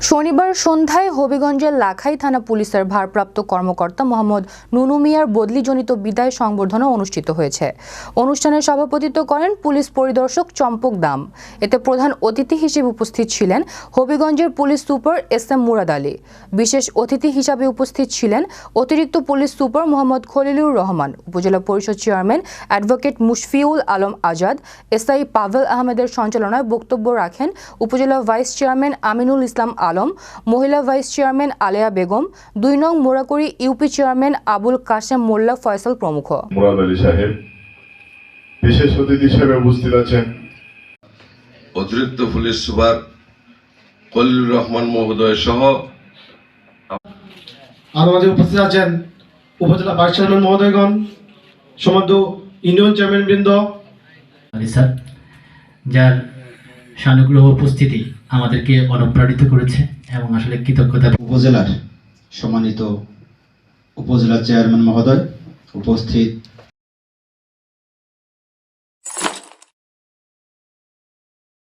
শনিবার সন্ধ্যায় হবিগঞ্জের লাখাই থানা পুলিশের ভারপ্রাপ্ত কর্মকর্তা মোহাম্মদ নুনু মিয়ার বদলিজনিত বিদায় সংবর্ধনা অনুষ্ঠিত হয়েছে। অনুষ্ঠানে সভাপতিত্ব করেন পুলিশ পরিদর্শক চম্পক দাম। এতে প্রধান অতিথি হিসেবে উপস্থিত ছিলেন হবিগঞ্জের police super SM. Murad Ali. বিশেষ অতিথি হিসাবে উপস্থিত ছিলেন অতিরিক্ত পুলিশ সুপার মোহাম্মদ খলিলুর রহমান, উপজেলা পরিষদ chairman advocate Mushfiul Alam Azad. SI Pavel আহমেদের সঞ্চালনায় বক্তব্য রাখেন উপজেলা ভাইস চেয়ারম্যান আমিনুল ইসলাম আলম, মহিলা ভাইস চেয়ারম্যান আলেয়া বেগম, ২ নং মোরাকুড়ি ইউপি চেয়ারম্যান আবুল কাশেম মোল্লা ফয়সাল প্রমুখ। মুরাদ আলী সাহেব বিশেষ অতিথি হিসেবে উপস্থিত আছেন অতিরিক্ত পুলিশ সুপার খলিলুর রহমান মহোদয় সহ আরো মাঝে উপস্থিত আছেন উপজেলা ভাইস চেয়ারম্যান মহোদয়গণ, সমাদ্য ইউনিয়ন চেয়ারম্যান বৃন্দ, স্যার যার সানুগ্রহ উপস্থিতি আমাদেরকে অনুপ্রাণিত করেছে এবং আসলে কৃতজ্ঞতা। উপজেলার সম্মানিত উপজেলা চেয়ারম্যান মহোদয়, উপস্থিত